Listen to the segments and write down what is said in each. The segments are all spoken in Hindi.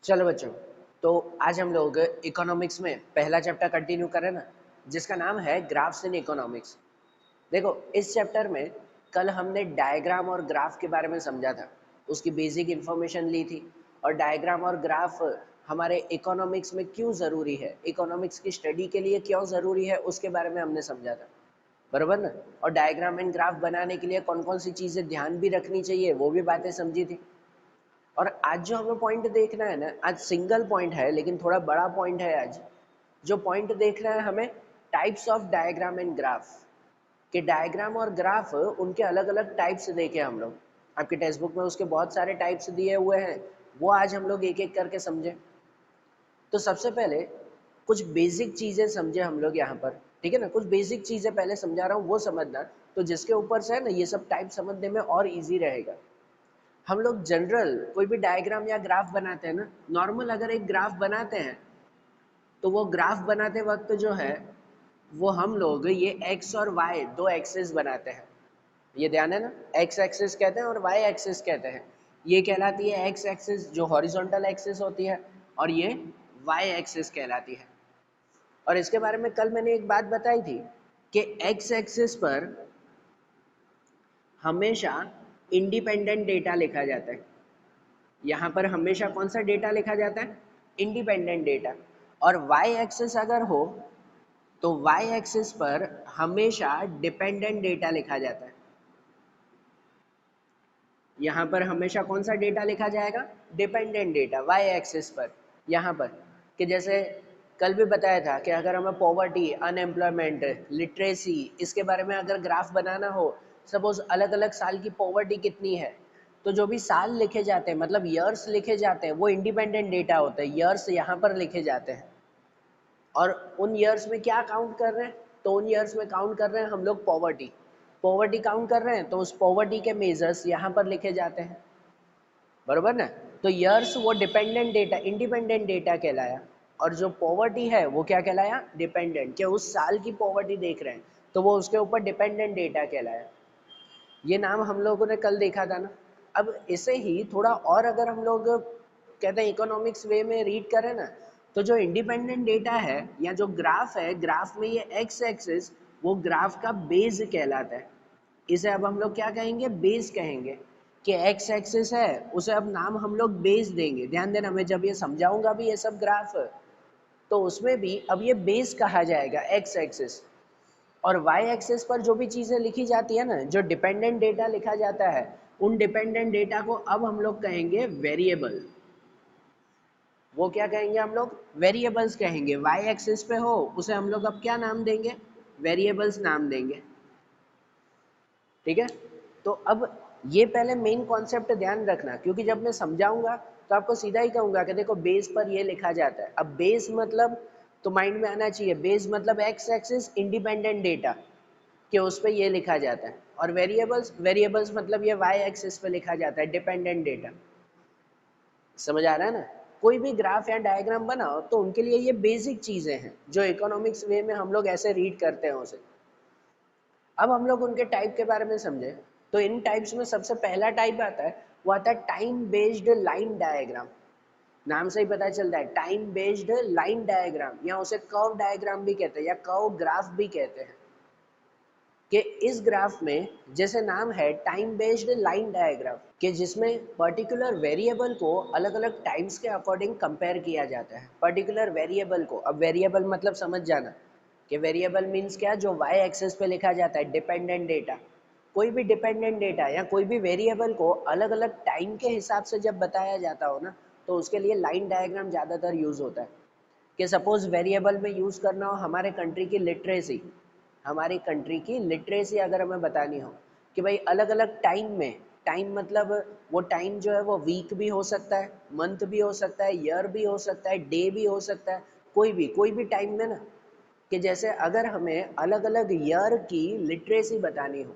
चलो बच्चों, तो आज हम लोग इकोनॉमिक्स में पहला चैप्टर कंटिन्यू करें ना, जिसका नाम है ग्राफ्स इन इकोनॉमिक्स। देखो, इस चैप्टर में कल हमने डायग्राम और ग्राफ के बारे में समझा था, उसकी बेसिक इन्फॉर्मेशन ली थी। और डायग्राम और ग्राफ हमारे इकोनॉमिक्स में क्यों ज़रूरी है, इकोनॉमिक्स की स्टडी के लिए क्यों ज़रूरी है, उसके बारे में हमने समझा था, बराबर ना। और डायग्राम एंड ग्राफ बनाने के लिए कौन कौन सी चीज़ें ध्यान भी रखनी चाहिए, वो भी बातें समझी थी। और आज जो हमें पॉइंट देखना है ना, आज सिंगल पॉइंट है लेकिन थोड़ा बड़ा पॉइंट है। आज जो पॉइंट देखना है हमें, types of diagram and graph, कि डायग्राम और ग्राफ उनके अलग अलग टाइप्स देखे हम लोग। आपके टेक्स्ट बुक में उसके बहुत सारे टाइप्स दिए हुए हैं, वो आज हम लोग एक एक करके समझे। तो सबसे पहले कुछ बेसिक चीज़ें समझे हम लोग यहाँ पर, ठीक है ना। कुछ बेसिक चीज़ें पहले समझा रहा हूँ, वो समझना, तो जिसके ऊपर से है ना ये सब टाइप समझने में और इजी रहेगा। हम लोग जनरल कोई भी डायग्राम या ग्राफ बनाते हैं ना, नॉर्मल अगर एक ग्राफ बनाते हैं तो वो ग्राफ बनाते वक्त जो है वो हम लोग ये एक्स और वाई दो एक्सिस बनाते हैं। ये ध्यान है ना, एक्स एक्सिस कहते हैं और वाई एक्सिस कहते हैं। ये कहलाती है एक्स एक्सिस, जो हॉरिजॉन्टल एक्सिस होती है, और ये वाई एक्सिस कहलाती है। और इसके बारे में कल मैंने एक बात बताई थी कि एक्स एक्सिस पर हमेशा इंडिपेंडेंट डेटा लिखा जाता है। यहाँ पर हमेशा कौन सा डेटा लिखा जाता है, इंडिपेंडेंट डेटा। और वाई एक्सिस अगर हो तो वाई एक्सिस पर हमेशा डिपेंडेंट डेटा लिखा जाता है। यहाँ पर हमेशा कौन सा डेटा लिखा जाएगा, डिपेंडेंट डेटा, वाई एक्सिस पर। यहाँ पर कि जैसे कल भी बताया था कि अगर हमें पॉवर्टी, अनएम्प्लॉयमेंट, लिटरेसी, इसके बारे में अगर ग्राफ बनाना हो, सपोज अलग अलग साल की पॉवर्टी कितनी है, तो जो भी साल लिखे जाते हैं, मतलब ईयर्स लिखे जाते हैं, वो इंडिपेंडेंट डेटा होता है। ईयर्स यहाँ पर लिखे जाते हैं और उन ईयर्स में क्या काउंट कर रहे हैं, तो उन ईयर्स में काउंट कर रहे हैं हम लोग पॉवर्टी। पॉवर्टी काउंट कर रहे हैं तो उस पॉवर्टी के मेजर्स यहाँ पर लिखे जाते हैं, बरोबर ना। तो ईयर्स वो डिपेंडेंट डेटा, इंडिपेंडेंट डेटा कहलाया, और जो पॉवर्टी है वो क्या कहलाया, डिपेंडेंट, कि उस साल की पॉवर्टी देख रहे हैं तो वो उसके ऊपर डिपेंडेंट डेटा कहलाया। ये नाम हम लोगों ने कल देखा था ना। अब इसे ही थोड़ा और अगर हम लोग कहते हैं इकोनॉमिक्स वे में रीड करें ना, तो जो इंडिपेंडेंट डेटा है या जो ग्राफ है, ग्राफ में ये एक्स एक्सिस वो ग्राफ का बेस कहलाता है। इसे अब हम लोग क्या कहेंगे, बेस कहेंगे। कि एक्स एक्सिस है, उसे अब नाम हम लोग बेस देंगे। ध्यान देना, मैं जब ये समझाऊंगा भी ये सब ग्राफ, तो उसमें भी अब ये बेस कहा जाएगा, एक्स एक्सिस। और वाई एक्सिस पर जो भी चीज़ें लिखी जाती है ना, जो डिपेंडेंट डेटा लिखा जाता है, उन डिपेंडेंट डेटा को अब हम लोग कहेंगे वेरिएबल। वो क्या कहेंगे हम लोग, वेरिएबल्स कहेंगे। वाई एक्सिस पे हो उसे हम लोग अब क्या नाम देंगे, वेरिएबल्स नाम देंगे, ठीक है। तो अब ये पहले मेन कॉन्सेप्ट ध्यान रखना, क्योंकि जब मैं समझाऊंगा तो आपको सीधा ही कहूंगा कि देखो बेस पर ये लिखा जाता है। अब बेस मतलब तो माइंड में आना चाहिए, बेस मतलब एक्स एक्सिस इंडिपेंडेंट डेटा, कि उस पर ये लिखा जाता है। और वेरिएबल्स, वेरिएबल्स मतलब ये वाई एक्सिस पे लिखा जाता है, डिपेंडेंट डेटा। समझ आ रहा है ना। कोई भी ग्राफ या डायग्राम बनाओ तो उनके लिए ये बेसिक चीज़ें हैं जो इकोनॉमिक्स वे में हम लोग ऐसे रीड करते हैं उसे। अब हम लोग उनके टाइप के बारे में समझे, तो इन टाइप्स में सबसे पहला टाइप आता है, वो आता है टाइम बेस्ड लाइन डायग्राम। नाम से ही पता चलता है, टाइम बेस्ड लाइन डायग्राम, या उसे कर्व डायग्राम भी कहते हैं या कर्व ग्राफ भी कहते हैं। कि इस ग्राफ में जैसे नाम है टाइम बेस्ड लाइन डायग्राम, कि जिसमें पर्टिकुलर वेरिएबल को अलग अलग टाइम्स के अकॉर्डिंग कंपेयर किया जाता है। पर्टिकुलर वेरिएबल को, अब वेरिएबल मतलब समझ जाना कि वेरिएबल मीन्स क्या, जो वाई एक्सिस पे लिखा जाता है, डिपेंडेंट डेटा। कोई भी डिपेंडेंट डेटा या कोई भी वेरिएबल को अलग अलग टाइम के हिसाब से जब बताया जाता हो ना, तो उसके लिए लाइन डायग्राम ज़्यादातर यूज़ होता है। कि सपोज वेरिएबल में यूज़ करना हो हमारे कंट्री की लिटरेसी, हमारी कंट्री की लिटरेसी अगर हमें बतानी हो कि भाई अलग अलग टाइम में, टाइम मतलब वो टाइम जो है वो वीक भी हो सकता है, मंथ भी हो सकता है, ईयर भी हो सकता है, डे भी हो सकता है, कोई भी टाइम में ना। कि जैसे अगर हमें अलग अलग ईयर की लिटरेसी बतानी हो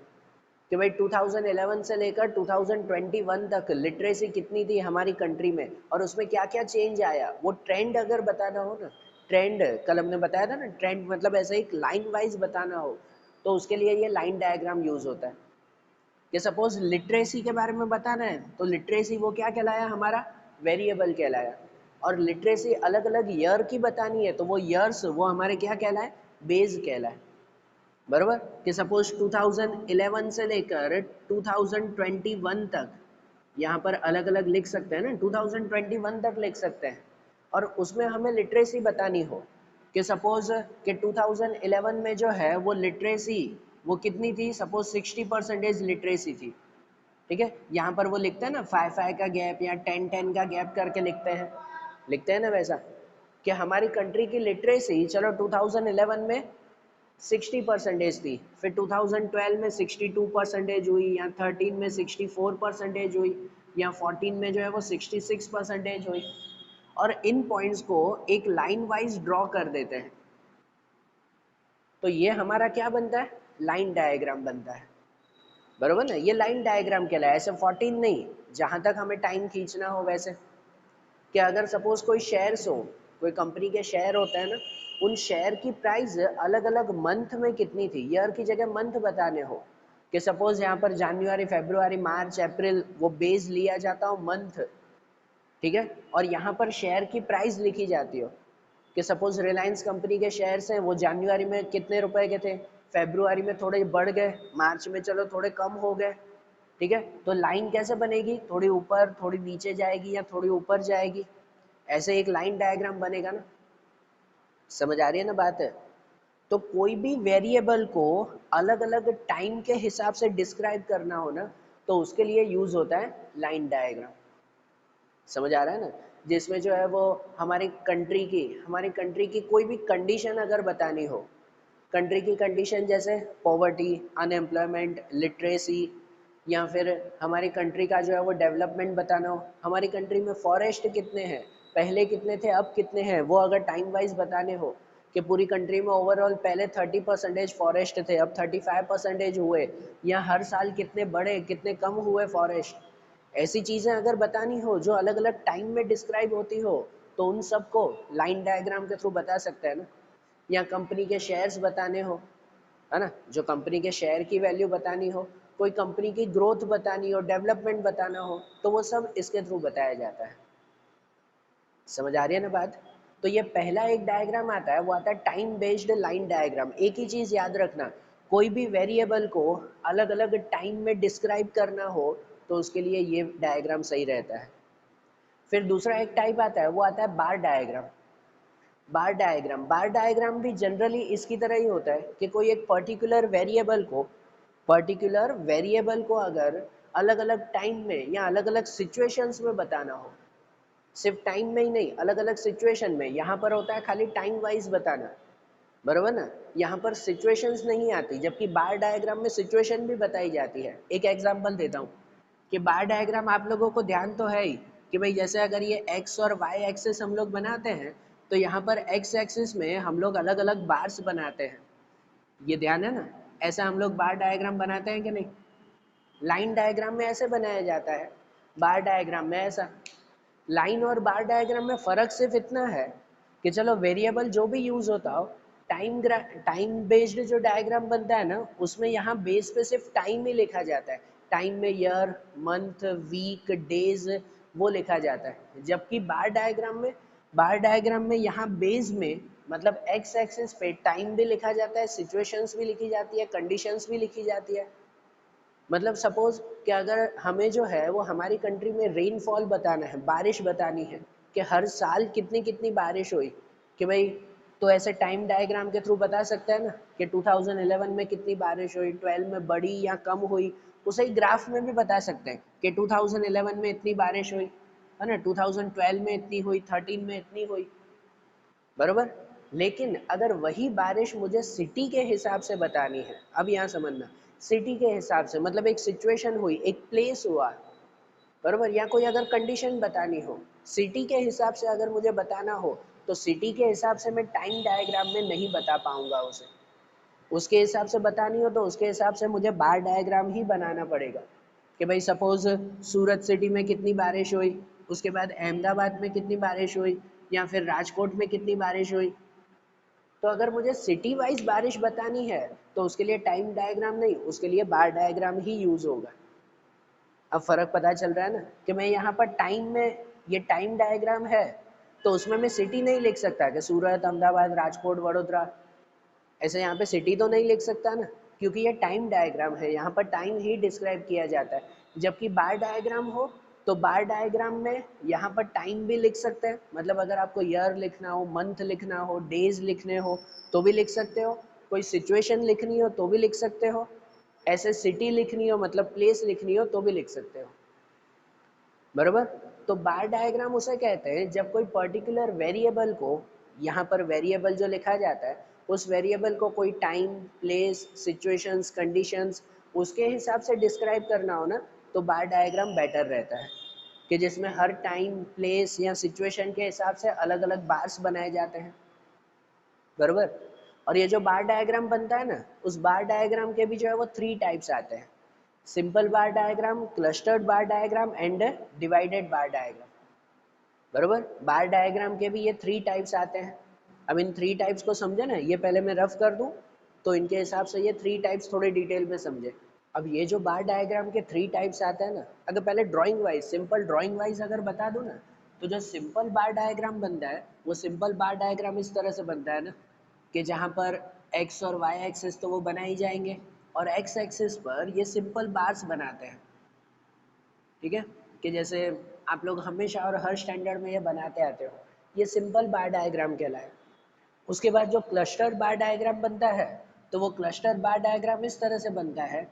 कि भाई 2011 से लेकर 2021 तक लिटरेसी कितनी थी हमारी कंट्री में और उसमें क्या क्या चेंज आया, वो ट्रेंड अगर बताना हो ना, ट्रेंड कल हमने बताया था ना, ट्रेंड मतलब ऐसे एक लाइन वाइज बताना हो, तो उसके लिए ये लाइन डायग्राम यूज होता है। कि सपोज लिटरेसी के बारे में बताना है तो लिटरेसी वो क्या कहलाया, हमारा वेरिएबल कहलाया। और लिटरेसी अलग अलग ईयर की बतानी है तो वो ईयर्स वो हमारे क्या कहलाए, बेस कहलाए, बराबर। कि सपोज 2011 से लेकर 2021 तक यहाँ पर अलग अलग लिख सकते हैं ना, 2021 तक लिख सकते हैं, और उसमें हमें लिटरेसी बतानी हो कि सपोज कि 2011 में जो है वो लिटरेसी वो कितनी थी, सपोज 60% लिटरेसी थी, ठीक है। यहाँ पर वो लिखते हैं ना 5 का गैप या 10 का गैप करके लिखते हैं ना वैसा, कि हमारी कंट्री की लिटरेसी चलो 2011 में 60% थी, फिर 2012 में 62% हुई, या 13 में 64% हुई, या 14 में जो है वो 66% हुई, और इन पॉइंट्स को एक लाइन वाइज ड्रॉ कर देते हैं, तो ये हमारा क्या बनता है, लाइन डायग्राम बनता है, बरोबर ना। ये लाइन डायग्राम कहलाए, ऐसे 14 नहीं, जहां तक हमें टाइम खींचना हो वैसे, कि अगर सपोज कोई शेयर्स हो, कोई कंपनी के शेयर होते हैं ना, उन शेयर की प्राइस अलग अलग मंथ में कितनी थी, ईयर की जगह मंथ बताने हो, कि सपोज यहाँ पर जनवरी फरवरी मार्च अप्रैल वो बेस लिया जाता हो मंथ, ठीक है, और यहाँ पर शेयर की प्राइस लिखी जाती हो, कि सपोज रिलायंस कंपनी के शेयर्स हैं वो जनवरी में कितने रुपए के थे, फरवरी में थोड़े बढ़ गए, मार्च में चलो थोड़े कम हो गए, ठीक है। तो लाइन कैसे बनेगी, थोड़ी ऊपर थोड़ी नीचे जाएगी या थोड़ी ऊपर जाएगी, ऐसे एक लाइन डायग्राम बनेगा ना, समझ आ रही है ना बात है। तो कोई भी वेरिएबल को अलग अलग टाइम के हिसाब से डिस्क्राइब करना हो ना, तो उसके लिए यूज होता है लाइन डायग्राम, समझ आ रहा है ना। जिसमें जो है वो हमारी कंट्री की कोई भी कंडीशन अगर बतानी हो, कंट्री की कंडीशन जैसे पॉवर्टी, अनएम्प्लॉयमेंट, लिटरेसी, या फिर हमारी कंट्री का जो है वो डेवलपमेंट बताना हो, हमारी कंट्री में फॉरेस्ट कितने हैं, पहले कितने थे अब कितने हैं, वो अगर टाइम वाइज बताने हो, कि पूरी कंट्री में ओवरऑल पहले 30% फॉरेस्ट थे अब 35% हुए, या हर साल कितने बढ़े कितने कम हुए फॉरेस्ट, ऐसी चीज़ें अगर बतानी हो जो अलग अलग टाइम में डिस्क्राइब होती हो, तो उन सबको लाइन डायग्राम के थ्रू बता सकते हैं ना। या कंपनी के शेयर्स बताने हो, है ना, जो कंपनी के शेयर की वैल्यू बतानी हो, कोई कंपनी की ग्रोथ बतानी हो, डेवलपमेंट बताना हो, तो वो सब इसके थ्रू बताया जाता है, समझ आ रही है ना बात। तो ये पहला एक डायग्राम आता है, वो आता है टाइम बेस्ड लाइन डायग्राम। एक ही चीज़ याद रखना, कोई भी वेरिएबल को अलग अलग टाइम में डिस्क्राइब करना हो तो उसके लिए ये डायग्राम सही रहता है। फिर दूसरा एक टाइप आता है, वो आता है बार डायग्राम। बार डायग्राम भी जनरली इसकी तरह ही होता है कि कोई एक पर्टिकुलर वेरिएबल को अगर अलग अलग टाइम में या अलग अलग सिचुएशंस में बताना हो, सिर्फ टाइम में ही नहीं अलग अलग सिचुएशन में, यहाँ पर होता है खाली टाइम वाइज बताना, बराबर ना, यहाँ पर सिचुएशंस नहीं आती, जबकि बार डायग्राम में सिचुएशन भी बताई जाती है। एक एग्जांपल देता हूँ कि बार डायग्राम आप लोगों को ध्यान तो है ही, कि भाई जैसे अगर ये एक्स और वाई एक्सिस हम लोग बनाते हैं, तो यहाँ पर एक्स एक्सिस में हम लोग अलग अलग बार्स बनाते हैं, ये ध्यान है ना। ऐसा हम लोग बार डायग्राम बनाते हैं कि नहीं, लाइन डायग्राम में ऐसे बनाया जाता है, बार डायग्राम में ऐसा। लाइन और बार डायग्राम में फ़र्क सिर्फ इतना है कि चलो वेरिएबल जो भी यूज़ होता हो, टाइम बेस्ड जो डायग्राम बनता है ना, उसमें यहाँ बेस पे सिर्फ टाइम ही लिखा जाता है, टाइम में ईयर मंथ वीक डेज वो लिखा जाता है। जबकि बार डायग्राम में यहाँ बेस में मतलब एक्स एक्सिस पे टाइम भी लिखा जाता है, सिचुएशंस भी लिखी जाती है, कंडीशंस भी लिखी जाती है। मतलब सपोज कि अगर हमें जो है वो हमारी कंट्री में रेनफॉल बताना है, बारिश बतानी है, कि हर साल कितनी कितनी बारिश हुई, कि भाई तो ऐसे टाइम डायग्राम के थ्रू बता सकते हैं ना कि 2011 में कितनी बारिश हुई, 12 में बढ़ी या कम हुई, उसे ही ग्राफ में भी बता सकते हैं कि 2011 में इतनी बारिश हुई, है ना, 2012 में इतनी हुई, 13 में इतनी हुई, बरोबर। लेकिन अगर वही बारिश मुझे सिटी के हिसाब से बतानी है, अब यहाँ समझना, सिटी के हिसाब से मतलब एक सिचुएशन हुई, एक प्लेस हुआ, बरोबर, या कोई अगर कंडीशन बतानी हो सिटी के हिसाब से, अगर मुझे बताना हो तो सिटी के हिसाब से मैं टाइम डायग्राम में नहीं बता पाऊंगा उसे, उसके हिसाब से बतानी हो तो उसके हिसाब से मुझे बार डायग्राम ही बनाना पड़ेगा, कि भाई सपोज सूरत सिटी में कितनी बारिश हुई, उसके बाद अहमदाबाद में कितनी बारिश हुई, या फिर राजकोट में कितनी बारिश हुई। तो अगर मुझे सिटी वाइज बारिश बतानी है तो उसके लिए टाइम डायग्राम नहीं, उसके लिए बार डायग्राम ही यूज होगा। अब फर्क पता चल रहा है ना, कि मैं यहाँ पर टाइम में, ये टाइम डायग्राम है, तो उसमें मैं सिटी नहीं लिख सकता कि सूरत, अहमदाबाद, राजकोट, वडोदरा, ऐसे यहाँ पे सिटी तो नहीं लिख सकता ना, क्योंकि ये टाइम डायग्राम है, यहाँ पर टाइम ही डिस्क्राइब किया जाता है। जबकि बार डायग्राम हो तो बार डायग्राम में यहाँ पर टाइम भी लिख सकते हैं, मतलब अगर आपको ईयर लिखना हो, मंथ लिखना हो, डेज लिखने हो तो भी लिख सकते हो, कोई सिचुएशन लिखनी हो तो भी लिख सकते हो, ऐसे सिटी लिखनी हो मतलब प्लेस लिखनी हो तो भी लिख सकते हो, बराबर। तो बार डायग्राम उसे कहते हैं जब कोई पर्टिकुलर वेरिएबल को, यहाँ पर वेरिएबल जो लिखा जाता है उस वेरिएबल को कोई टाइम, प्लेस, सिचुएशंस, कंडीशंस उसके हिसाब से डिस्क्राइब करना हो ना, तो बार डायग्राम बेटर रहता है कि जिसमें हर टाइम, प्लेस या सिचुएशन के हिसाब से अलग अलग बार्स बनाए जाते हैं, बराबर। और ये जो बार डायग्राम बनता है ना, उस बार डायग्राम के भी जो है वो 3 टाइप्स आते हैं, simple bar diagram, clustered bar diagram and divided bar diagram, बराबर। बार डायग्राम के भी ये 3 टाइप्स आते हैं। अब इन 3 टाइप्स को समझे ना, ये पहले मैं रफ कर दूं तो इनके हिसाब से ये 3 टाइप्स थोड़े डिटेल में समझे। अब ये जो बार डायग्राम के 3 टाइप्स आते हैं ना, अगर पहले drawing wise, simple drawing wise अगर बता दूं ना, तो जो सिंपल बार डायग्राम बनता है वो सिंपल बार डायग्राम इस तरह से बनता है ना कि जहाँ पर एक्स और वाई एक्सिस तो वो बनाए जाएंगे और एक्स एक्सिस पर ये सिंपल बार्स बनाते हैं, ठीक है, कि जैसे आप लोग हमेशा और हर स्टैंडर्ड में ये बनाते आते हो, ये सिंपल बार डायग्राम कहलाए। उसके बाद जो क्लस्टर बार डायग्राम बनता है, तो वो क्लस्टर बार डायग्राम इस तरह से बनता है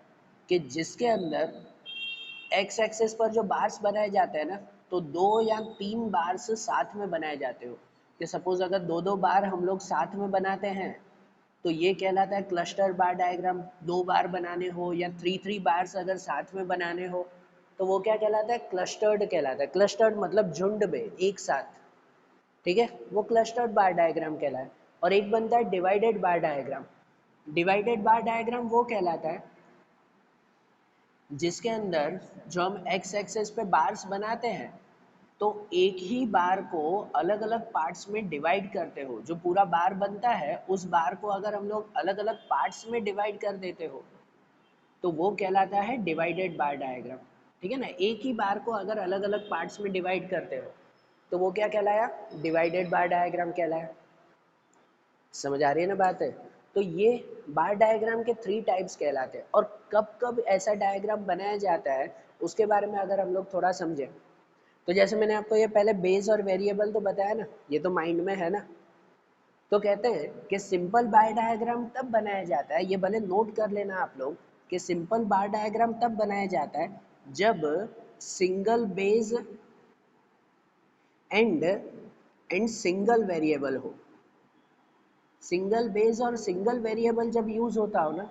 कि जिसके अंदर एक्स एक्सिस पर जो बार्स बनाए जाते हैं ना, तो 2 या 3 बार्स साथ में बनाए जाते हो, कि सपोज अगर 2-2 बार हम लोग साथ में बनाते हैं तो ये कहलाता है क्लस्टर बार डायग्राम। 2 बार बनाने हो या 3-3 बार्स अगर साथ में बनाने हो तो वो क्या कहलाता है, क्लस्टर्ड कहलाता है। क्लस्टर्ड मतलब झुंड में एक साथ, ठीक है, वो क्लस्टर्ड बार डायग्राम कहलाता है। और एक बनता है डिवाइडेड बार डायग्राम। डिवाइडेड बार डायग्राम वो कहलाता है जिसके अंदर जो हम एक्स एक्सेस पे बार्स बनाते हैं तो एक ही बार को अलग अलग पार्ट्स में डिवाइड करते हो, जो पूरा बार बनता है उस बार को अगर हम लोग अलग अलग पार्ट्स में डिवाइड कर देते हो तो वो कहलाता है डिवाइडेड बार डायग्राम, ठीक है ना। एक ही बार को अगर अलग अलग पार्ट्स में डिवाइड करते हो तो वो क्या कहलाया, डिवाइडेड बार डायग्राम कहलाया। समझ आ रही है ना बात है। तो ये बार डायग्राम के 3 टाइप्स कहलाते हैं। और कब कब ऐसा डायग्राम बनाया जाता है उसके बारे में अगर हम लोग थोड़ा समझें, तो जैसे मैंने आपको ये पहले बेस और वेरिएबल तो बताया ना, ये तो माइंड में है ना। तो कहते हैं कि सिंपल बार डायग्राम तब बनाया जाता है, ये भले नोट कर लेना आप लोग, कि सिंपल बार डायग्राम तब बनाया जाता है जब single base and single variable हो। सिंगल बेस और सिंगल वेरिएबल जब यूज होता हो ना,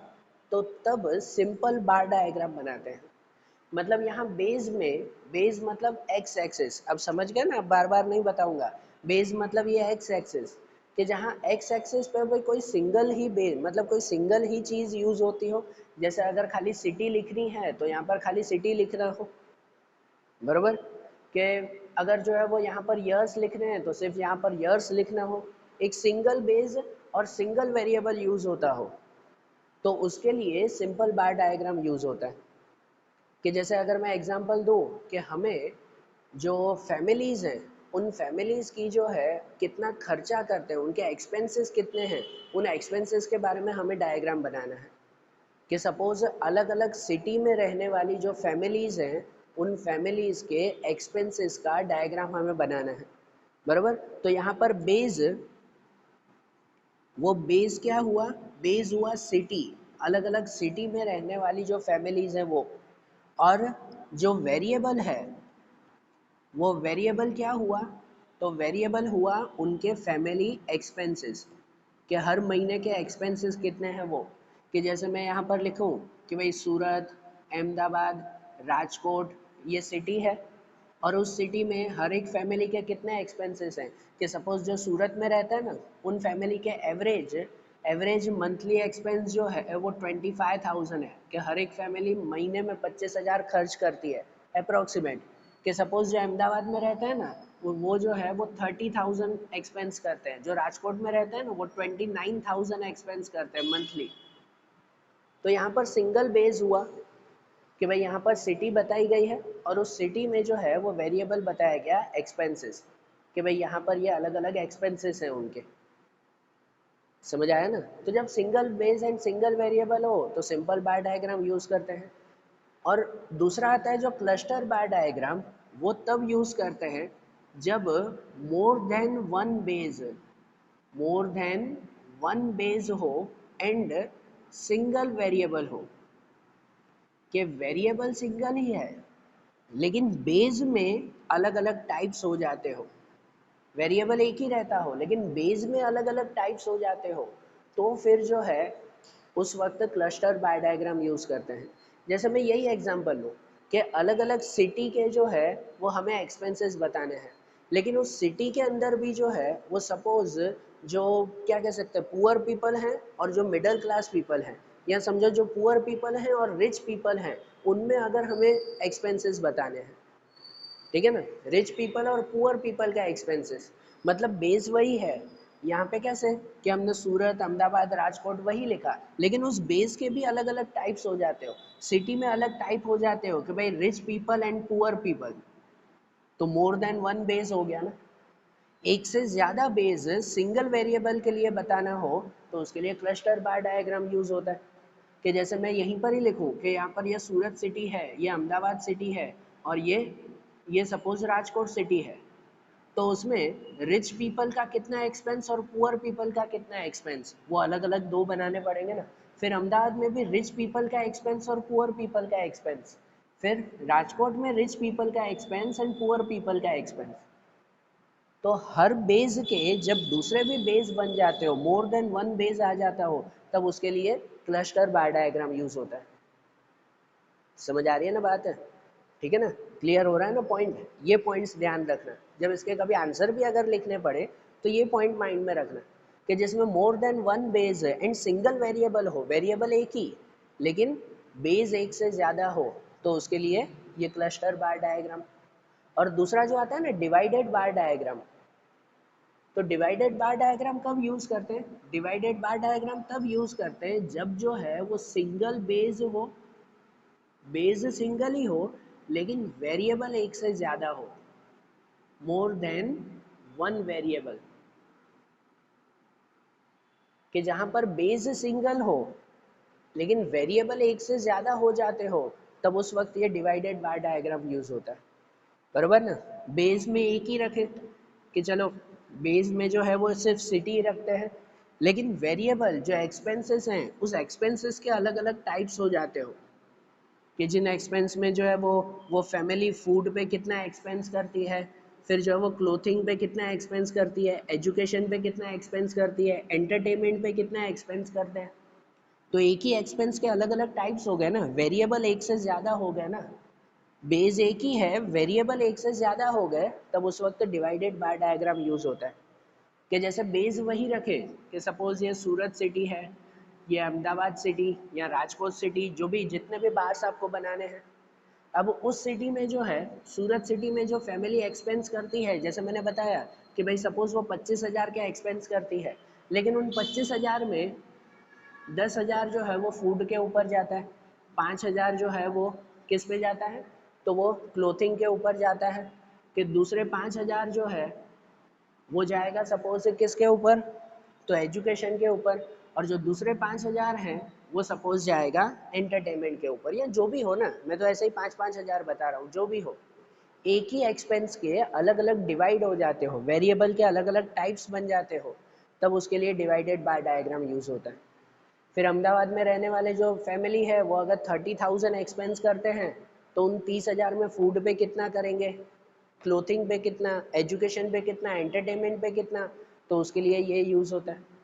तो तब सिंपल बार डायग्राम बनाते हैं। मतलब यहाँ बेस मतलब एक्स एक्सिस, अब समझ गए ना, बार बार नहीं बताऊंगा। बेस मतलब ये एक्स एक्सिस, कि जहाँ एक्स एक्सिस पे भी कोई सिंगल ही बेस मतलब कोई सिंगल ही चीज़ यूज होती हो। जैसे अगर खाली सिटी लिखनी है तो यहाँ पर खाली सिटी लिखना हो, बराबर। कि अगर जो है वो यहाँ पर ईयर्स लिखने हैं तो सिर्फ यहाँ पर ईयर्स लिखना हो, एक सिंगल बेस और सिंगल वेरिएबल यूज होता हो, तो उसके लिए सिंपल बार डायग्राम यूज होता है। कि जैसे अगर मैं एग्जांपल दूं कि हमें जो फैमिलीज़ हैं उन फैमिलीज़ की जो है कितना खर्चा करते हैं, उनके एक्सपेंसेस कितने हैं, उन एक्सपेंसेस के बारे में हमें डायग्राम बनाना है। कि सपोज अलग अलग सिटी में रहने वाली जो फैमिलीज़ हैं उन फैमिलीज़ के एक्सपेंसेस का डायग्राम हमें बनाना है, बराबर। तो यहाँ पर बेस, वो बेस क्या हुआ, बेस हुआ सिटी, अलग अलग सिटी में रहने वाली जो फैमिलीज़ हैं वो। और जो वेरिएबल है वो वेरिएबल क्या हुआ, तो वेरिएबल हुआ उनके फैमिली एक्सपेंसेस, कि हर महीने के एक्सपेंसेस कितने हैं वो। कि जैसे मैं यहाँ पर लिखूँ कि भाई सूरत, अहमदाबाद, राजकोट ये सिटी है और उस सिटी में हर एक फैमिली के कितने एक्सपेंसेस हैं। कि सपोज जो सूरत में रहता है ना, उन फैमिली के एवरेज मंथली एक्सपेंस जो है वो 25,000 है, कि हर एक फैमिली महीने में 25,000 खर्च करती है अप्रोक्सीमेट। कि सपोज जो अहमदाबाद में रहते हैं ना, वो जो है वो 30,000 एक्सपेंस करते हैं, जो राजकोट में रहते हैं ना वो 29,000 एक्सपेंस करते हैं मंथली। तो यहाँ पर सिंगल बेस हुआ कि भाई यहाँ पर सिटी बताई गई है और उस सिटी में जो है वो वेरिएबल बताया गया एक्सपेंसेस, कि भाई यहाँ पर ये अलग अलग एक्सपेंसेस हैं उनके। समझ आया ना? तो जब single base and single variable हो तो सिंपल बार डायग्राम यूज करते हैं। और दूसरा आता है जो क्लस्टर बार डायग्राम, वो तब यूज करते हैं जब मोर देन वन बेस हो एंड सिंगल वेरिएबल हो, कि वेरिएबल सिंगल ही है लेकिन बेस में अलग अलग टाइप्स हो जाते हो। वेरिएबल एक ही रहता हो लेकिन बेस में अलग अलग टाइप्स हो जाते हो, तो फिर जो है उस वक्त क्लस्टर बार डायग्राम यूज करते हैं। जैसे मैं यही एग्जांपल लूँ कि अलग अलग सिटी के जो है वो हमें एक्सपेंसेस बताने हैं, लेकिन उस सिटी के अंदर भी जो है वो सपोज जो क्या कह सकते हैं पुअर पीपल हैं और जो मिडिल क्लास पीपल हैं, या समझो जो पुअर पीपल हैं और रिच पीपल हैं, उनमें अगर हमें एक्सपेंसेस बताने हैं, ठीक है ना, रिच पीपल और पुअर पीपल का एक्सपेंसेस, मतलब बेस वही है। यहाँ पे कैसे कि हमने सूरत, अहमदाबाद, राजकोट वही लिखा, लेकिन उस बेस के भी अलग अलग टाइप्स हो जाते हो, सिटी में अलग टाइप हो जाते हो कि भाई rich people and poor people, तो मोर देन वन बेस हो गया ना। एक से ज़्यादा बेस सिंगल वेरिएबल के लिए बताना हो तो उसके लिए क्लस्टर बार डायग्राम यूज होता है। कि जैसे मैं यहीं पर ही लिखूं कि यहाँ पर ये सूरत सिटी है, ये अहमदाबाद सिटी है और ये सपोज राजकोट सिटी है, तो उसमें रिच पीपल का कितना एक्सपेंस और पुअर पीपल का कितना एक्सपेंस, वो अलग अलग दो बनाने पड़ेंगे ना। फिर अहमदाबाद में भी रिच पीपल का एक्सपेंस और पुअर पीपल का एक्सपेंस, फिर राजकोट में रिच पीपल का एक्सपेंस एंड पुअर पीपल का एक्सपेंस। तो हर बेस के जब दूसरे भी बेस बन जाते हो, मोर देन वन बेस आ जाता हो, तब उसके लिए क्लस्टर बार डायग्राम यूज होता है। समझ आ रही है ना बात है? ठीक है ना, क्लियर हो रहा है ना पॉइंट? ये पॉइंट्स ध्यान रखना, जब इसके कभी आंसर भी अगर लिखने पड़े तो ये पॉइंट माइंड में रखना कि जिसमें मोर देन वन बेस है एंड सिंगल वेरिएबल हो, वेरिएबल एक ही लेकिन बेस एक से ज़्यादा हो, तो उसके लिए ये क्लस्टर बार डायग्राम। और दूसरा जो आता है ना डिवाइडेड बार डायग्राम, तो डिवाइडेड बार डायग्राम कब यूज़ करते हैं? डिवाइडेड बार डायग्राम तब यूज़ करते हैं जब जो है वो सिंगल बेस हो, बेस सिंगल ही हो लेकिन वेरिएबल एक से ज़्यादा हो, मोर देन वन वेरिएबल। कि जहाँ पर बेस सिंगल हो लेकिन वेरिएबल एक से ज़्यादा हो जाते हो, तब उस वक्त ये डिवाइडेड बार डायग्राम यूज़ होता है। बराबर ना? बेस में एक ही रखे कि चलो बेस में जो है वो सिर्फ सिटी रखते हैं, लेकिन वेरिएबल जो एक्सपेंसेस हैं उस एक्सपेंसेस के अलग अलग टाइप्स हो जाते हो, कि जिन एक्सपेंस में जो है वो फैमिली फूड पे कितना एक्सपेंस करती है, फिर जो है वो क्लोथिंग पे कितना एक्सपेंस करती है, एजुकेशन पे कितना एक्सपेंस करती है, एंटरटेनमेंट पे कितना एक्सपेंस करते हैं। तो एक ही एक्सपेंस के अलग अलग टाइप्स हो गए ना, वेरिएबल एक से ज़्यादा हो गए ना, बेस एक ही है वेरिएबल एक से ज़्यादा हो गए, तब उस वक्त डिवाइडेड बार डायग्राम यूज़ होता है। कि जैसे बेस वही रखे कि सपोज़ ये सूरत सिटी है, ये अहमदाबाद सिटी या राजकोट सिटी, जो भी जितने भी बार्स आपको बनाने हैं, अब उस सिटी में जो है सूरत सिटी में जो फैमिली एक्सपेंस करती है, जैसे मैंने बताया कि भाई सपोज़ वो 25,000 का एक्सपेंस करती है, लेकिन उन 25,000 में 10,000 जो है वो फूड के ऊपर जाता है, 5,000 जो है वो किस पे जाता है, तो वो क्लोथिंग के ऊपर जाता है, कि दूसरे 5,000 जो है वो जाएगा सपोज से किसके ऊपर, तो एजुकेशन के ऊपर, और जो दूसरे 5,000 हैं वो सपोज जाएगा एंटरटेनमेंट के ऊपर, या जो भी हो ना, मैं तो ऐसे ही 5-5 हज़ार बता रहा हूँ, जो भी हो। एक ही एक्सपेंस के अलग अलग डिवाइड हो जाते हो, वेरिएबल के अलग अलग टाइप्स बन जाते हो, तब उसके लिए डिवाइडेड बाय डायग्राम यूज़ होता है। फिर अहमदाबाद में रहने वाले जो फैमिली है वो अगर 30,000 एक्सपेंस करते हैं, तो उन 30,000 में फूड पे कितना करेंगे, क्लोथिंग पे कितना, एजुकेशन पे कितना, एंटरटेनमेंट पे कितना, तो उसके लिए ये यूज़ होता है।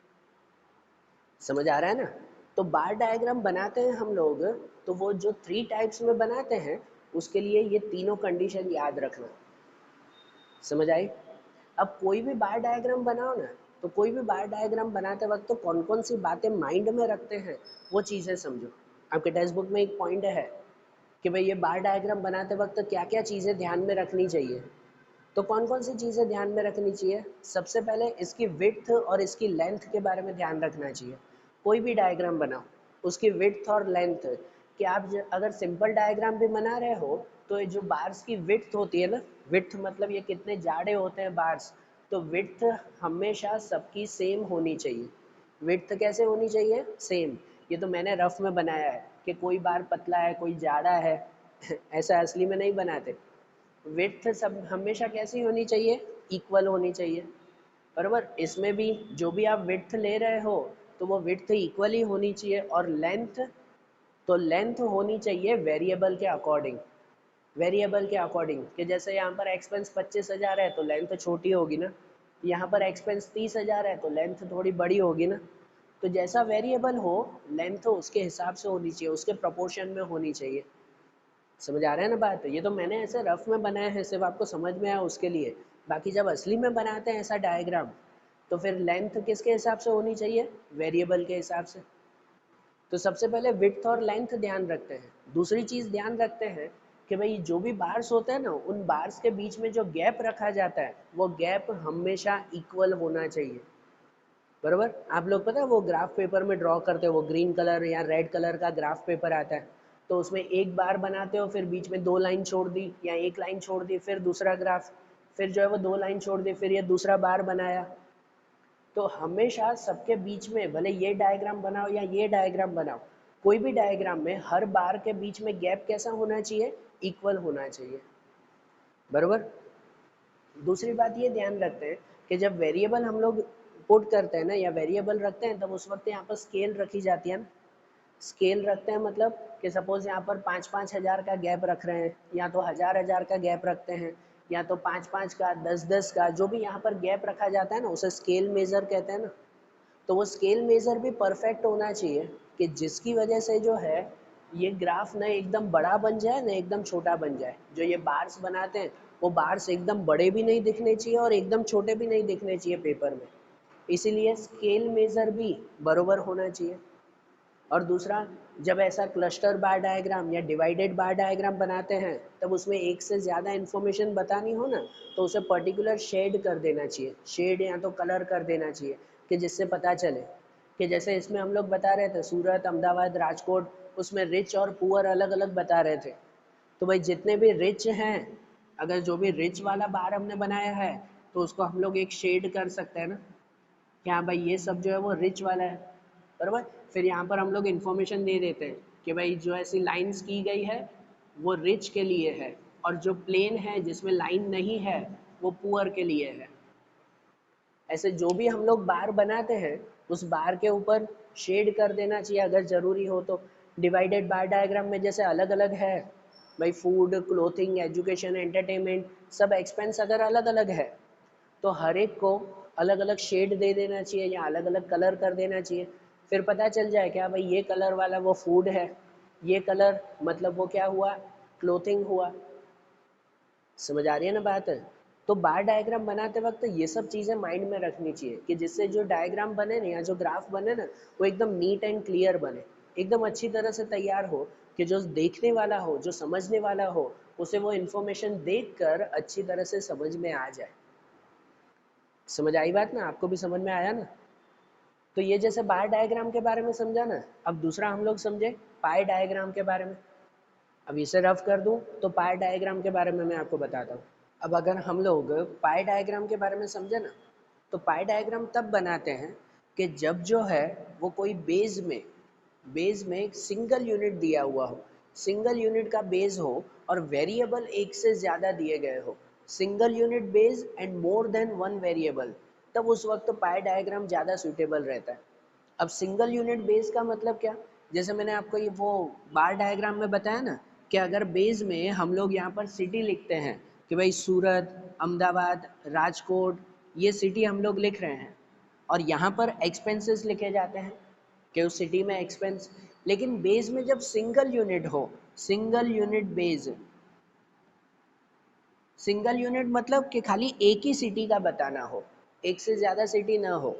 समझ आ रहा है ना? तो बार डायग्राम बनाते हैं हम लोग, तो वो जो 3 टाइप्स में बनाते हैं उसके लिए ये तीनों कंडीशन याद रखना। समझ आई? अब कोई भी बार डायग्राम बनाओ ना, तो कोई भी बार डायग्राम बनाते वक्त तो कौन कौन सी बातें माइंड में रखते हैं वो चीज़ें समझो। आपके टेक्स्ट बुक में एक पॉइंट है कि भाई ये बार डायग्राम बनाते वक्त क्या क्या चीज़ें ध्यान में रखनी चाहिए। तो कौन कौन सी चीज़ें ध्यान में रखनी चाहिए? सबसे पहले इसकी विड्थ और इसकी लेंथ के बारे में ध्यान रखना चाहिए। कोई भी डायग्राम बनाओ, उसकी विड्थ और लेंथ, कि आप अगर सिंपल डायग्राम भी बना रहे हो तो ये जो बार्स की विड्थ होती है ना, विड्थ मतलब ये कितने जाड़े होते हैं बार्स, तो विड्थ हमेशा सबकी सेम होनी चाहिए। विड्थ कैसे होनी चाहिए? सेम। ये तो मैंने रफ में बनाया है कि कोई बार पतला है कोई जाड़ा है ऐसा असली में नहीं बनाते। विड्थ सब हमेशा कैसी होनी चाहिए? इक्वल होनी चाहिए, बराबर। इसमें भी जो भी आप विड्थ ले रहे हो तो वो विड्थ इक्वली होनी चाहिए। और लेंथ, तो लेंथ होनी चाहिए वेरिएबल के अकॉर्डिंग। वेरिएबल के अकॉर्डिंग कि जैसे यहाँ पर एक्सपेंस 25,000 है तो लेंथ छोटी होगी ना, यहाँ पर एक्सपेंस 30,000 है तो लेंथ थोड़ी बड़ी होगी ना। तो जैसा वेरिएबल हो लेंथ उसके हिसाब से होनी चाहिए, उसके प्रोपोर्शन में होनी चाहिए। समझ आ रहा है ना बात? ये तो मैंने ऐसे रफ में बनाया है, सिर्फ आपको समझ में आया उसके लिए। बाकी जब असली में बनाते हैं ऐसा डायग्राम तो फिर लेंथ किसके हिसाब से होनी चाहिए? वेरिएबल के हिसाब से। तो सबसे पहले विड्थ और लेंथ ध्यान रखते हैं। दूसरी चीज़ ध्यान रखते हैं कि भाई जो भी बार्स होते हैं ना, उन बार्स के बीच में जो गैप रखा जाता है वो गैप हमेशा इक्वल होना चाहिए, बराबर। आप लोग पता है वो ग्राफ पेपर में ड्रॉ करते हो, वो ग्रीन कलर या रेड कलर का ग्राफ पेपर आता है, तो उसमें एक बार बनाते हो, फिर बीच में 2 लाइन छोड़ दी या 1 लाइन छोड़ दी, फिर दूसरा ग्राफ, फिर जो है वो 2 लाइन छोड़ दी, फिर ये दूसरा बार बनाया। तो हमेशा सबके बीच में भले ये डायग्राम बनाओ या ये डायग्राम बनाओ, कोई भी डायग्राम में हर बार के बीच में गैप कैसा होना चाहिए? इक्वल होना चाहिए, बराबर। दूसरी बात ये ध्यान रखते हैं कि जब वेरिएबल हम लोग पुट करते हैं ना या वेरिएबल रखते हैं, तब उस वक्त यहाँ पर स्केल रखी जाती है ना। स्केल रखते हैं मतलब कि सपोज यहाँ पर 5-5 हज़ार का गैप रख रहे हैं, या तो 1000-1000 का गैप रखते हैं, या तो 5-5 का, 10-10 का, जो भी यहाँ पर गैप रखा जाता है ना उसे स्केल मेज़र कहते हैं ना। तो वो स्केल मेज़र भी परफेक्ट होना चाहिए कि जिसकी वजह से जो है ये ग्राफ न एकदम बड़ा बन जाए न एकदम छोटा बन जाए। जो ये बार्स बनाते हैं वो बार्स एकदम बड़े भी नहीं दिखने चाहिए और एकदम छोटे भी नहीं दिखने चाहिए पेपर में, इसीलिए स्केल मेज़र भी बरोबर होना चाहिए। और दूसरा, जब ऐसा क्लस्टर बार डायग्राम या डिवाइडेड बार डायग्राम बनाते हैं तब उसमें एक से ज़्यादा इन्फॉर्मेशन बतानी हो ना, तो उसे पर्टिकुलर शेड कर देना चाहिए, शेड या तो कलर कर देना चाहिए कि जिससे पता चले कि जैसे इसमें हम लोग बता रहे थे सूरत, अहमदाबाद, राजकोट, उसमें रिच और पुअर अलग अलग बता रहे थे। तो भाई जितने भी रिच हैं, अगर जो भी रिच वाला बार हमने बनाया है तो उसको हम लोग एक शेड कर सकते हैं ना कि हाँ भाई ये सब जो है वो रिच वाला है, बराबर। फिर यहाँ पर हम लोग इन्फॉर्मेशन दे देते हैं कि भाई जो ऐसी लाइंस की गई है वो रिच के लिए है, और जो प्लेन है जिसमें लाइन नहीं है वो पुअर के लिए है। ऐसे जो भी हम लोग बार बनाते हैं उस बार के ऊपर शेड कर देना चाहिए अगर ज़रूरी हो तो। डिवाइडेड बार डायग्राम में जैसे अलग अलग है भाई, फूड, क्लोथिंग, एजुकेशन, एंटरटेनमेंट, सब एक्सपेंस अगर अलग अलग है तो हर एक को अलग अलग शेड दे देना चाहिए या अलग अलग कलर कर देना चाहिए। फिर पता चल जाए क्या भाई ये कलर वाला वो फूड है, ये कलर मतलब वो क्या हुआ? क्लोथिंग हुआ। समझ आ रही है ना बात? तो बार डायग्राम बनाते वक्त ये सब चीज़ें माइंड में रखनी चाहिए कि जिससे जो डायग्राम बने ना या जो ग्राफ बने ना वो एकदम नीट एंड क्लियर बने, एकदम अच्छी तरह से तैयार हो कि जो देखने वाला हो, जो समझने वाला हो, उसे वो इन्फॉर्मेशन देखकर अच्छी तरह से समझ में आ जाए। समझ आई बात ना? आपको भी समझ में आया ना? तो ये जैसे बार डायग्राम के बारे में समझा ना, अब दूसरा हम लोग समझे पाई डायग्राम के बारे में। अब इसे रफ कर दूं तो पाई डायग्राम के बारे में मैं आपको बताता हूँ। अब अगर हम लोग पाई डायग्राम के बारे में समझे ना, तो पाई डायग्राम तब बनाते हैं कि जब जो है वो कोई बेस में एक सिंगल यूनिट दिया हुआ हो, सिंगल यूनिट का बेस हो और वेरिएबल एक से ज़्यादा दिए गए हो, single unit base and more than one variable, तब उस वक्त पाई डायग्राम ज़्यादा सूटेबल रहता है। अब सिंगल यूनिट बेस का मतलब क्या? जैसे मैंने आपको ये वो बार डायग्राम में बताया ना कि अगर बेस में हम लोग यहाँ पर सिटी लिखते हैं कि भाई सूरत, अहमदाबाद, राजकोट, ये सिटी हम लोग लिख रहे हैं और यहाँ पर एक्सपेंसेस लिखे जाते हैं कि उस सिटी में एक्सपेंस, लेकिन बेस में जब सिंगल यूनिट हो, single unit base, single unit मतलब कि खाली एक ही सिटी का बताना हो, एक से ज़्यादा सिटी ना हो,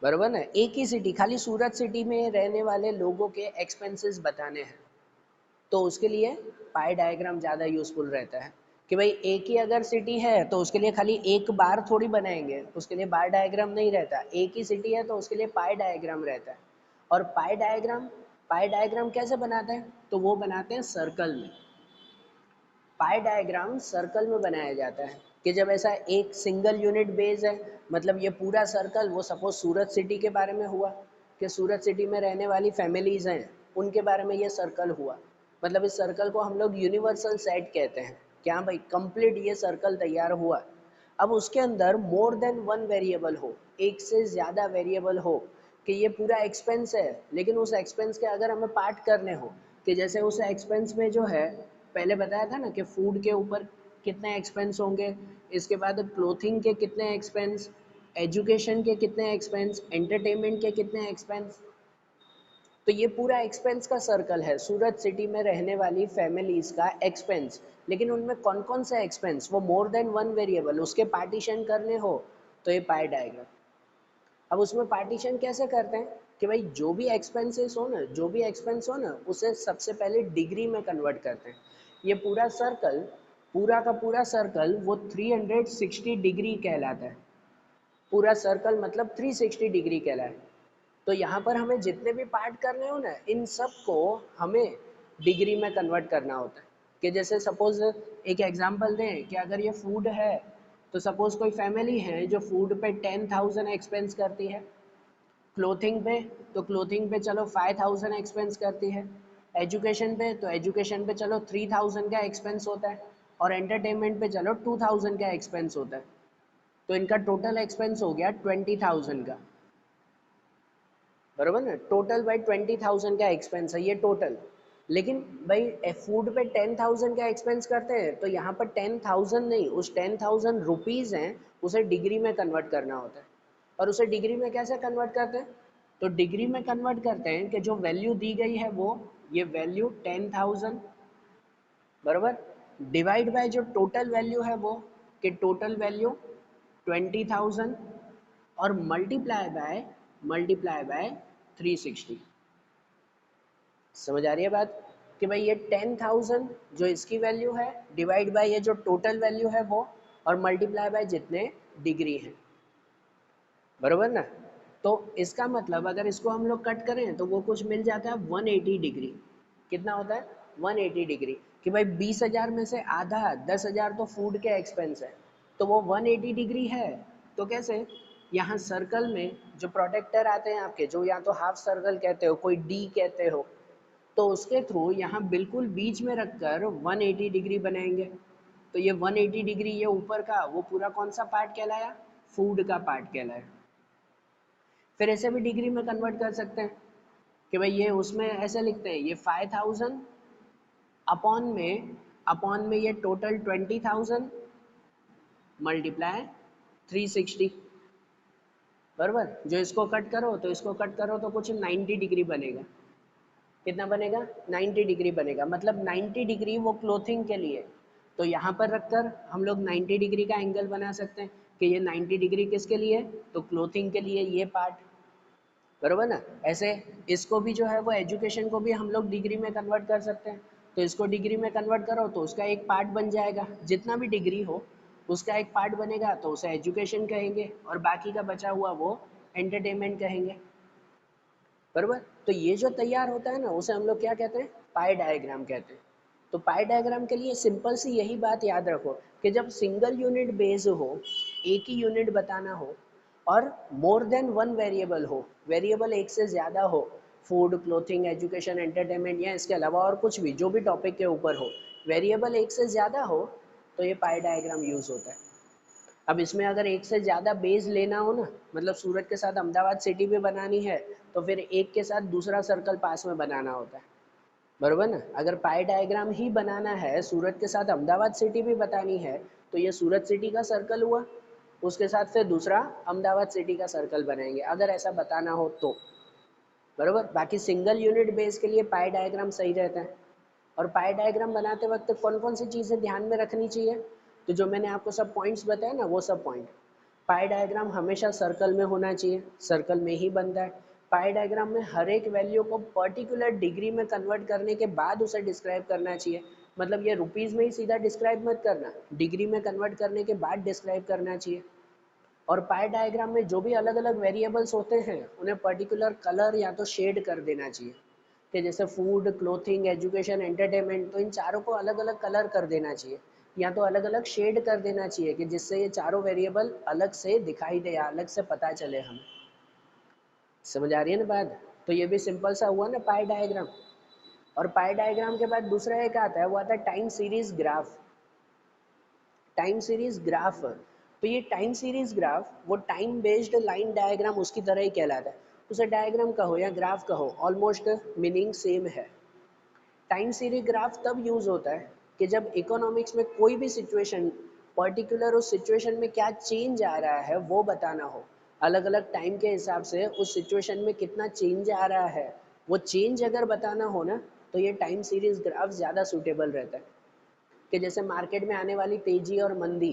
बराबर ना। एक ही सिटी, खाली सूरत सिटी में रहने वाले लोगों के एक्सपेंसेस बताने हैं, तो उसके लिए पाई डायग्राम ज़्यादा यूज़फुल रहता है कि भाई एक ही अगर सिटी है तो उसके लिए खाली एक बार थोड़ी बनाएंगे, उसके लिए बार डायग्राम नहीं रहता। एक ही सिटी है तो उसके लिए पाई डायग्राम रहता है। और पाई डायग्राम कैसे बनाते हैं? तो वो बनाते हैं सर्कल में। पाई डायग्राम सर्कल में बनाया जाता है। कि जब ऐसा एक सिंगल यूनिट बेस है, मतलब ये पूरा सर्कल, वो सपोज सूरत सिटी के बारे में हुआ कि सूरत सिटी में रहने वाली फैमिलीज हैं, उनके बारे में ये सर्कल हुआ, मतलब इस सर्कल को हम लोग यूनिवर्सल सेट कहते हैं। क्या भाई, कंप्लीट ये सर्कल तैयार हुआ। अब उसके अंदर मोर देन वन वेरिएबल हो, एक से ज़्यादा वेरिएबल हो, कि ये पूरा एक्सपेंस है, लेकिन उस एक्सपेंस के अगर हमें पार्ट करने हो, कि जैसे उस एक्सपेंस में जो है, पहले बताया था ना कि फूड के ऊपर कितने एक्सपेंस होंगे, इसके बाद क्लोथिंग के कितने एक्सपेंस, एजुकेशन के कितने एक्सपेंस, एंटरटेनमेंट के कितने एक्सपेंस। तो ये पूरा एक्सपेंस का सर्कल है, सूरत सिटी में रहने वाली फैमिलीज का एक्सपेंस। लेकिन उनमें कौन कौन सा एक्सपेंस, वो मोर देन वन वेरिएबल, उसके पार्टीशन करने हो तो ये पाई डायग्राम। अब उसमें पार्टीशन कैसे करते हैं कि भाई जो भी एक्सपेंसेस हो ना, जो भी एक्सपेंस हो ना, उसे सबसे पहले डिग्री में कन्वर्ट करते हैं। ये पूरा सर्कल, पूरा का पूरा सर्कल वो 360 डिग्री कहलाता है। पूरा सर्कल मतलब 360 डिग्री कहलाए। तो यहाँ पर हमें जितने भी पार्ट करने हो ना, इन सब को हमें डिग्री में कन्वर्ट करना होता है। कि जैसे सपोज एक एग्जांपल दें कि अगर ये फूड है, तो सपोज कोई फैमिली है जो फूड पे 10,000 एक्सपेंस करती है, क्लोथिंग पे, तो क्लोथिंग पे चलो 5,000 एक्सपेंस करती है, एजुकेशन पे, तो एजुकेशन पे चलो 3,000 का एक्सपेंस होता है, और एंटरटेनमेंट पे चलो 2,000 का एक्सपेंस होता है। तो इनका टोटल एक्सपेंस हो गया 20,000 का, बराबर ना, टोटल भाई 20,000 का एक्सपेंस है ये टोटल। लेकिन भाई फूड पे 10,000 का एक्सपेंस करते हैं, तो यहाँ पर 10,000 नहीं, उस 10,000 रुपीज़ हैं, उसे डिग्री में कन्वर्ट करना होता है। और उसे डिग्री में कैसे कन्वर्ट करते हैं, तो डिग्री में कन्वर्ट करते हैं कि जो वैल्यू दी गई है वो, ये वैल्यू 10,000 बराबर, डिवाइड बाय जो टोटल वैल्यू है वो, कि टोटल वैल्यू 20,000, और मल्टीप्लाई बाय 360। समझ आ रही है बात, कि भाई ये 10,000 जो इसकी वैल्यू है, डिवाइड बाय ये जो टोटल वैल्यू है वो, और मल्टीप्लाई बाय जितने डिग्री हैं, बरोबर ना। तो इसका मतलब अगर इसको हम लोग कट करें तो वो कुछ मिल जाता है 180 डिग्री। कितना होता है 180 डिग्री, कि भाई 20,000 में से आधा 10,000 तो फूड के एक्सपेंस है, तो वो 180 डिग्री है। तो कैसे, यहाँ सर्कल में जो प्रोटेक्टर आते हैं आपके, जो या तो हाफ सर्कल कहते हो, कोई डी कहते हो, तो उसके थ्रू यहाँ बिल्कुल बीच में रखकर 180 डिग्री बनाएंगे। तो ये 180 डिग्री, ये ऊपर का वो पूरा कौन सा पार्ट कहलाया, फूड का पार्ट कहलाया। फिर ऐसे भी डिग्री में कन्वर्ट कर सकते हैं कि भाई ये उसमें ऐसे लिखते हैं, ये 5,000 अपॉन में ये टोटल 20,000 मल्टीप्लाई 360, बराबर। जो इसको कट करो तो इसको कट करो तो कुछ 90 डिग्री बनेगा। कितना बनेगा 90 डिग्री बनेगा, मतलब 90 डिग्री वो क्लोथिंग के लिए। तो यहाँ पर रखकर हम लोग 90 डिग्री का एंगल बना सकते हैं कि ये 90 डिग्री किसके लिए, तो क्लोथिंग के लिए ये पार्ट, बरोबर ना। ऐसे इसको भी जो है वो एजुकेशन को भी हम लोग डिग्री में कन्वर्ट कर सकते हैं। तो इसको डिग्री में कन्वर्ट करो तो उसका एक पार्ट बन जाएगा, जितना भी डिग्री हो उसका एक पार्ट बनेगा, तो उसे एजुकेशन कहेंगे, और बाकी का बचा हुआ वो एंटरटेनमेंट कहेंगे, बरोबर। तो ये जो तैयार होता है ना, उसे हम लोग क्या कहते हैं, पाई डायग्राम कहते हैं। तो पाई डायग्राम के लिए सिंपल सी यही बात याद रखो कि जब सिंगल यूनिट बेस हो, एक ही यूनिट बताना हो, और मोर देन वन वेरिएबल हो, वेरिएबल एक से ज़्यादा हो, फूड, क्लोथिंग, एजुकेशन, एंटरटेनमेंट, या इसके अलावा और कुछ भी जो भी टॉपिक के ऊपर हो, वेरिएबल एक से ज़्यादा हो, तो ये पाई डायग्राम यूज़ होता है। अब इसमें अगर एक से ज़्यादा बेस लेना हो ना, मतलब सूरत के साथ अहमदाबाद सिटी भी बनानी है, तो फिर एक के साथ दूसरा सर्कल पास में बनाना होता है, बरोबर ना। अगर पाई डायग्राम ही बनाना है, सूरत के साथ अहमदाबाद सिटी भी बतानी है, तो ये सूरत सिटी का सर्कल हुआ, उसके साथ फिर दूसरा अहमदाबाद सिटी का सर्कल बनाएंगे, अगर ऐसा बताना हो तो, बरोबर। बाकी सिंगल यूनिट बेस के लिए पाई डायग्राम सही रहता है। और पाई डायग्राम बनाते वक्त कौन कौन सी चीज़ें ध्यान में रखनी चाहिए, तो जो मैंने आपको सब पॉइंट्स बताए ना, वो सब पॉइंट। पाई डायग्राम हमेशा सर्कल में होना चाहिए, सर्कल में ही बनता है। पाई डायग्राम में हर एक वैल्यू को पर्टिकुलर डिग्री में कन्वर्ट करने के बाद उसे डिस्क्राइब करना चाहिए। मतलब ये रुपीज़ में ही सीधा डिस्क्राइब मत करना, डिग्री में कन्वर्ट करने के बाद डिस्क्राइब करना चाहिए। और पाई डायग्राम में जो भी अलग अलग वेरिएबल्स होते हैं, उन्हें पर्टिकुलर कलर या तो शेड कर देना चाहिए, कि जैसे फूड, क्लोथिंग, एजुकेशन, एंटरटेनमेंट, तो इन चारों को अलग अलग कलर कर देना चाहिए, या तो अलग अलग शेड कर देना चाहिए कि जिससे ये चारों वेरिएबल अलग से दिखाई दे या अलग से पता चले हमें। समझ आ रही है ना बात? तो ये भी सिंपल सा हुआ ना पाई डायग्राम। और पाई डायग्राम के बाद दूसरा एक आता है, वो आता है time series graph. Time series graph, तो ये टाइम सीरीज ग्राफ वो टाइम बेस्ड लाइन डायग्राम उसकी तरह ही कहलाता है। उसे डायग्राम कहो या ग्राफ कहो, ऑलमोस्ट मीनिंग सेम है। टाइम सीरीज ग्राफ तब यूज होता है कि जब इकोनॉमिक्स में कोई भी सिचुएशन पर्टिकुलर उस सिचुएशन में क्या चेंज आ रहा है वो बताना हो। अलग अलग टाइम के हिसाब से उस सिचुएशन में कितना चेंज आ रहा है, वो चेंज अगर बताना हो ना, तो ये टाइम सीरीज ग्राफ ज़्यादा सूटेबल रहता है। कि जैसे मार्केट में आने वाली तेजी और मंदी,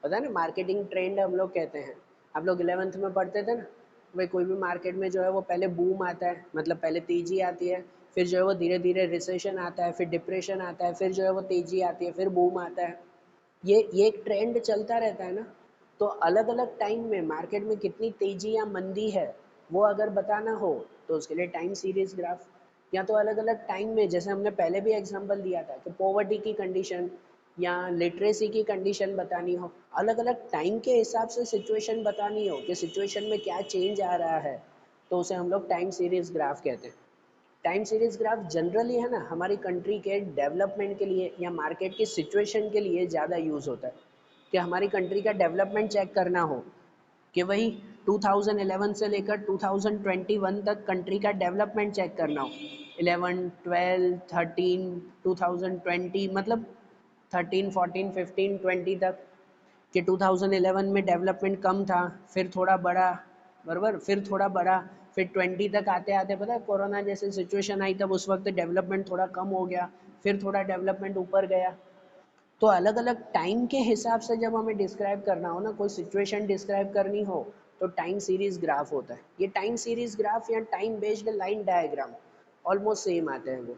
पता है ना, मार्केटिंग ट्रेंड हम लोग कहते हैं। आप लोग 11th में पढ़ते थे ना, भाई कोई भी मार्केट में जो है वो पहले बूम आता है, मतलब पहले तेजी आती है, फिर जो है वो धीरे धीरे रिसेशन आता है, फिर डिप्रेशन आता है, फिर जो है वो तेजी आती है, फिर बूम आता है। ये एक ट्रेंड चलता रहता है ना। तो अलग अलग टाइम में मार्केट में कितनी तेजी या मंदी है वो अगर बताना हो, तो उसके लिए टाइम सीरीज ग्राफ। या तो अलग अलग टाइम में, जैसे हमने पहले भी एग्जांपल दिया था कि पॉवर्टी की कंडीशन या लिटरेसी की कंडीशन बतानी हो, अलग अलग टाइम के हिसाब से सिचुएशन बतानी हो कि सिचुएशन में क्या चेंज आ रहा है, तो उसे हम लोग टाइम सीरीज ग्राफ कहते हैं। टाइम सीरीज ग्राफ जनरली है ना हमारी कंट्री के डेवलपमेंट के लिए या मार्केट की सिचुएशन के लिए ज़्यादा यूज़ होता है। कि हमारी कंट्री का डेवलपमेंट चेक करना हो, कि वही 2011 से लेकर 2021 तक कंट्री का डेवलपमेंट चेक करना हो, 11 12 13 2020, मतलब 13 14 15 20 तक, कि 2011 में डेवलपमेंट कम था, फिर थोड़ा बढ़ा, बराबर, फिर थोड़ा बढ़ा, फिर 20 तक आते आते पता है कोरोना जैसे सिचुएशन आई, तब उस वक्त डेवलपमेंट थोड़ा कम हो गया, फिर थोड़ा डेवलपमेंट ऊपर गया। तो अलग अलग टाइम के हिसाब से जब हमें डिस्क्राइब करना हो ना, कोई सिचुएशन डिस्क्राइब करनी हो, तो टाइम सीरीज ग्राफ होता है। ये टाइम सीरीज ग्राफ या time based line diagram almost same आते हैं वो।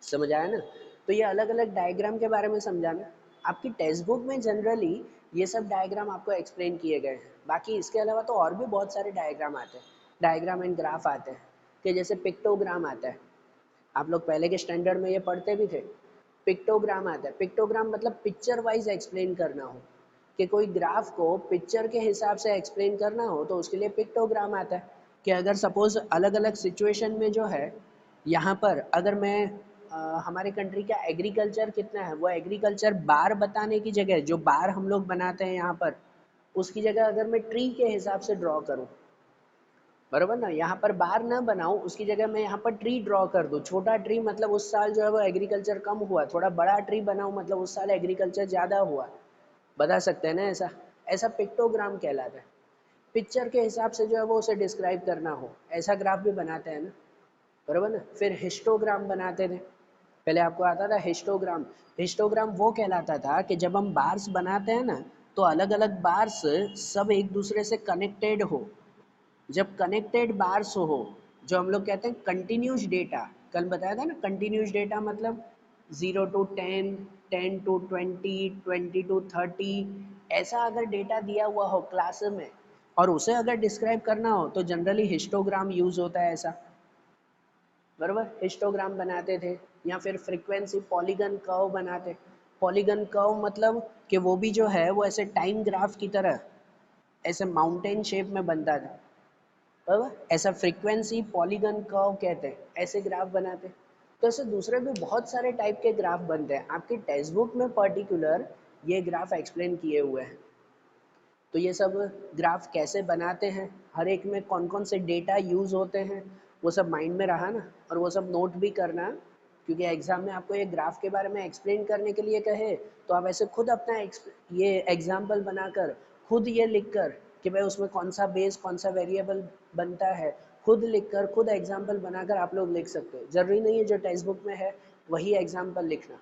समझ आया ना? तो ये अलग अलग डायग्राम के बारे में समझाना। आपकी टेक्स्ट बुक में जनरली ये सब डायग्राम आपको एक्सप्लेन किए गए हैं। बाकी इसके अलावा तो और भी बहुत सारे डायग्राम आते हैं, डायग्राम एंड ग्राफ आते हैं। कि जैसे पिक्टोग्राम आता है, आप लोग पहले के स्टैंडर्ड में ये पढ़ते भी थे। पिक्टोग्राम आता है, पिक्टोग्राम मतलब पिक्चर वाइज एक्सप्लेन करना हो, कि कोई ग्राफ को पिक्चर के हिसाब से एक्सप्लेन करना हो, तो उसके लिए पिक्टोग्राम आता है। कि अगर सपोज अलग अलग सिचुएशन में जो है, यहाँ पर अगर मैं हमारे कंट्री का एग्रीकल्चर कितना है, वो एग्रीकल्चर बार बताने की जगह, जो बार हम लोग बनाते हैं यहाँ पर, उसकी जगह अगर मैं ट्री के हिसाब से ड्रॉ करूँ, बराबर ना, यहाँ पर बार ना बनाऊँ, उसकी जगह मैं यहाँ पर ट्री ड्रॉ कर दूँ, छोटा ट्री मतलब उस साल जो है वो एग्रीकल्चर कम हुआ, थोड़ा बड़ा ट्री बनाऊँ मतलब उस साल एग्रीकल्चर ज़्यादा हुआ, बता सकते हैं ना ऐसा। ऐसा पिक्टोग्राम कहलाता है। पिक्चर के हिसाब से जो है वो उसे डिस्क्राइब करना हो, ऐसा ग्राफ भी बनाते हैं ना, बराबर ना। फिर हिस्टोग्राम बनाते थे, पहले आपको आता था हिस्टोग्राम। हिस्टोग्राम वो कहलाता था कि जब हम बार्स बनाते हैं ना, तो अलग अलग बार्स सब एक दूसरे से कनेक्टेड हो। जब कनेक्टेड बार्स हो, जो हम लोग कहते हैं कंटिन्यूस डेटा, कल बताया था ना कंटिन्यूस डेटा मतलब 0 to 10, 10 to 20, 20 to 30, ऐसा अगर डेटा दिया हुआ हो क्लास में और उसे अगर डिस्क्राइब करना हो, तो जनरली हिस्टोग्राम यूज होता है ऐसा, बराबर। हिस्टोग्राम बनाते थे। या फिर फ्रीक्वेंसी पॉलीगन कर्व बनाते। पॉलीगन कर्व मतलब कि वो भी जो है वो ऐसे टाइम ग्राफ की तरह ऐसे माउंटेन शेप में बनता था, बराबर। ऐसा फ्रीक्वेंसी पॉलीगन कर्व कहते हैं, ऐसे ग्राफ बनाते। तो ऐसे दूसरे भी बहुत सारे टाइप के ग्राफ बनते हैं, आपकी टेक्स्ट बुक में पर्टिकुलर ये ग्राफ एक्सप्लेन किए हुए हैं। तो ये सब ग्राफ कैसे बनाते हैं, हर एक में कौन कौन से डेटा यूज़ होते हैं, वो सब माइंड में रहा ना, और वो सब नोट भी करना। क्योंकि एग्ज़ाम में आपको ये ग्राफ के बारे में एक्सप्लेन करने के लिए कहे, तो आप ऐसे खुद अपना ये एग्जाम्पल बनाकर, खुद ये लिख कर कि भाई उसमें कौन सा बेस कौन सा वेरिएबल बनता है, खुद लिख कर खुद एग्जाम्पल बनाकर आप लोग लिख सकते हो। ज़रूरी नहीं है जो टेक्स्ट बुक में है वही एग्जाम्पल लिखना।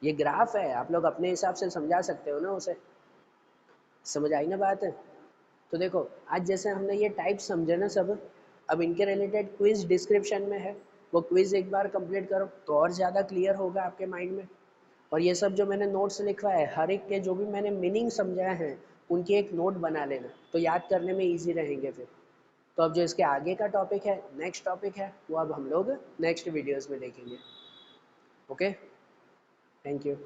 ये ग्राफ है, आप लोग अपने हिसाब से समझा सकते हो ना उसे। समझ आई ना बात है? तो देखो, आज जैसे हमने ये टाइप समझे ना सब, अब इनके रिलेटेड क्विज डिस्क्रिप्शन में है, वो क्विज एक बार कंप्लीट करो तो और ज़्यादा क्लियर होगा आपके माइंड में। और ये सब जो मैंने नोट्स लिखवा है, हर एक के जो भी मैंने मीनिंग समझाए हैं, उनकी एक नोट बना लेना, तो याद करने में ईजी रहेंगे फिर। तो अब जो इसके आगे का टॉपिक है, नेक्स्ट टॉपिक है, वो अब हम लोग नेक्स्ट वीडियोज़ में देखेंगे। Okay, thank you.